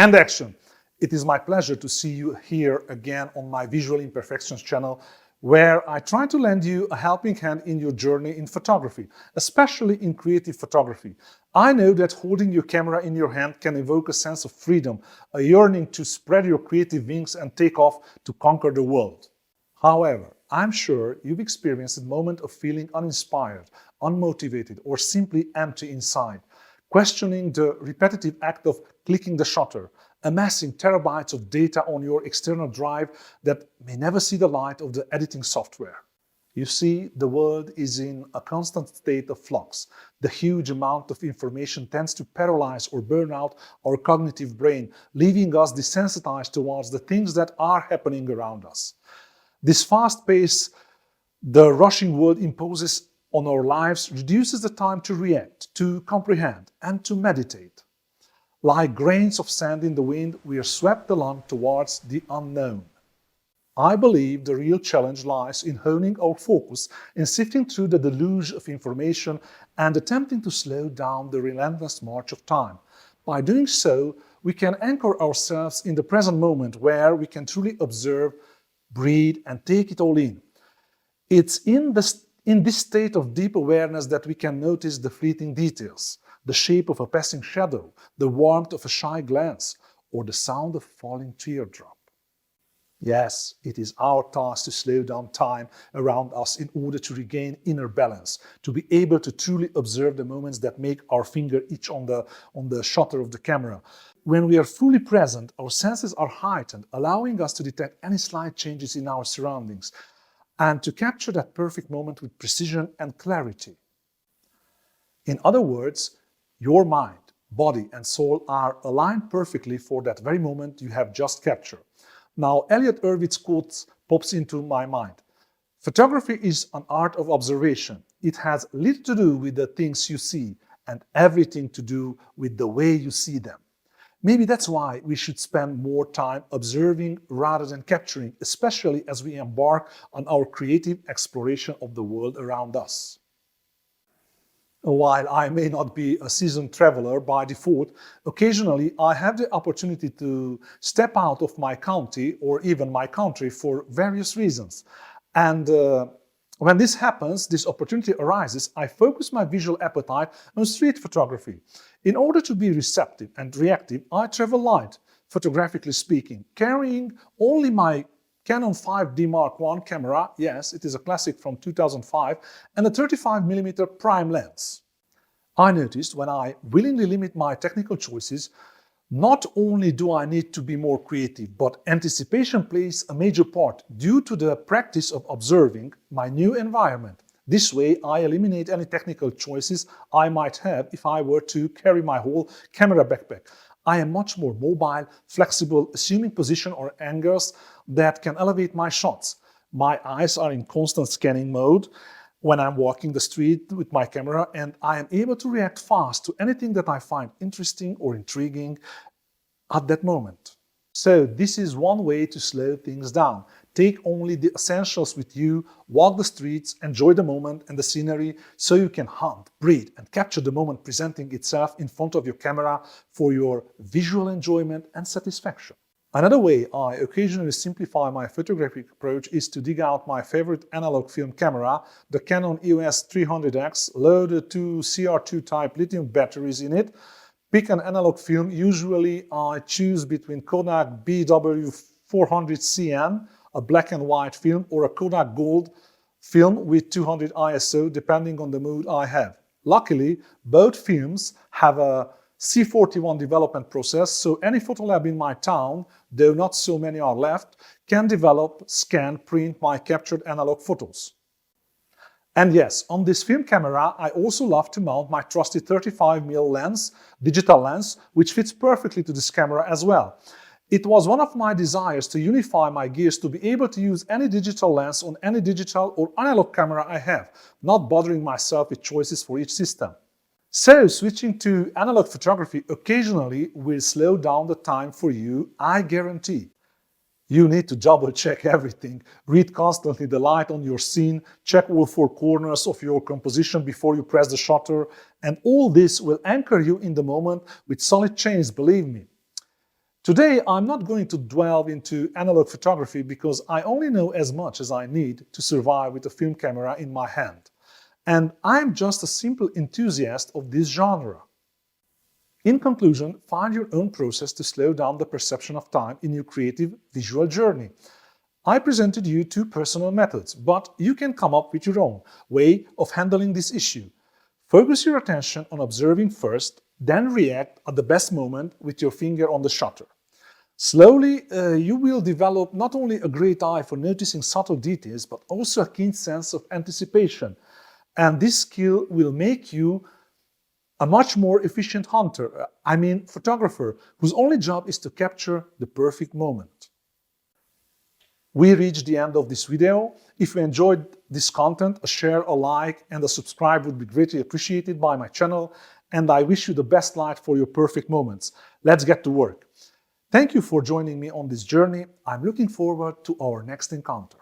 And action. It is my pleasure to see you here again on my Visual Imperfections channel, where I try to lend you a helping hand in your journey in photography, especially in creative photography. I know that holding your camera in your hand can evoke a sense of freedom, a yearning to spread your creative wings and take off to conquer the world. However, I'm sure you've experienced a moment of feeling uninspired, unmotivated, or simply empty inside, questioning the repetitive act of clicking the shutter, amassing terabytes of data on your external drive that may never see the light of the editing software. You see, the world is in a constant state of flux. The huge amount of information tends to paralyze or burn out our cognitive brain, leaving us desensitized towards the things that are happening around us. This fast pace the rushing world imposes on our lives reduces the time to react, to comprehend, and to meditate. Like grains of sand in the wind, we are swept along towards the unknown. I believe the real challenge lies in honing our focus, in sifting through the deluge of information and attempting to slow down the relentless march of time. By doing so, we can anchor ourselves in the present moment where we can truly observe, breathe, and take it all in. It's in this state of deep awareness that we can notice the fleeting details, the shape of a passing shadow, the warmth of a shy glance, or the sound of a falling teardrop. Yes, it is our task to slow down time around us in order to regain inner balance, to be able to truly observe the moments that make our finger itch on the shutter of the camera. When we are fully present, our senses are heightened, allowing us to detect any slight changes in our surroundings and to capture that perfect moment with precision and clarity. In other words, your mind, body, and soul are aligned perfectly for that very moment you have just captured. Now, Elliot Erwitt's quote pops into my mind. Photography is an art of observation. It has little to do with the things you see and everything to do with the way you see them. Maybe that's why we should spend more time observing rather than capturing, especially as we embark on our creative exploration of the world around us. While I may not be a seasoned traveler by default, occasionally I have the opportunity to step out of my county or even my country for various reasons. And when this happens, this opportunity arises, I focus my visual appetite on street photography. In order to be receptive and reactive, I travel light, photographically speaking, carrying only my Canon 5D Mark I camera, yes, it is a classic from 2005, and a 35mm prime lens. I noticed when I willingly limit my technical choices, not only do I need to be more creative, but anticipation plays a major part due to the practice of observing my new environment. This way, I eliminate any technical choices I might have if I were to carry my whole camera backpack. I am much more mobile, flexible, assuming position or angles that can elevate my shots. My eyes are in constant scanning mode when I'm walking the street with my camera, and I am able to react fast to anything that I find interesting or intriguing at that moment. So this is one way to slow things down. Take only the essentials with you, walk the streets, enjoy the moment and the scenery so you can hunt, breathe, and capture the moment presenting itself in front of your camera for your visual enjoyment and satisfaction. Another way I occasionally simplify my photographic approach is to dig out my favorite analog film camera, the Canon EOS 300X, load two CR2 type lithium batteries in it, pick an analog film. Usually I choose between Kodak BW400CN, a black and white film, or a Kodak Gold film with 200 ISO, depending on the mood I have. Luckily, both films have a C41 development process, so any photo lab in my town, though not so many are left, can develop, scan, print my captured analog photos. And yes, on this film camera, I also love to mount my trusty 35mm lens, digital lens, which fits perfectly to this camera as well. It was one of my desires to unify my gears to be able to use any digital lens on any digital or analog camera I have, not bothering myself with choices for each system. So, switching to analog photography occasionally will slow down the time for you, I guarantee. You need to double check everything, read constantly the light on your scene, check all four corners of your composition before you press the shutter, and all this will anchor you in the moment with solid chains, believe me. Today, I'm not going to delve into analog photography because I only know as much as I need to survive with a film camera in my hand. And I'm just a simple enthusiast of this genre. In conclusion, find your own process to slow down the perception of time in your creative visual journey. I presented you two personal methods, but you can come up with your own way of handling this issue. Focus your attention on observing first, then react at the best moment with your finger on the shutter. Slowly, you will develop not only a great eye for noticing subtle details, but also a keen sense of anticipation. And this skill will make you a much more efficient hunter, photographer, whose only job is to capture the perfect moment. We reached the end of this video. If you enjoyed this content, a share, a like, and a subscribe would be greatly appreciated by my channel, and I wish you the best light for your perfect moments. Let's get to work. Thank you for joining me on this journey. I'm looking forward to our next encounter.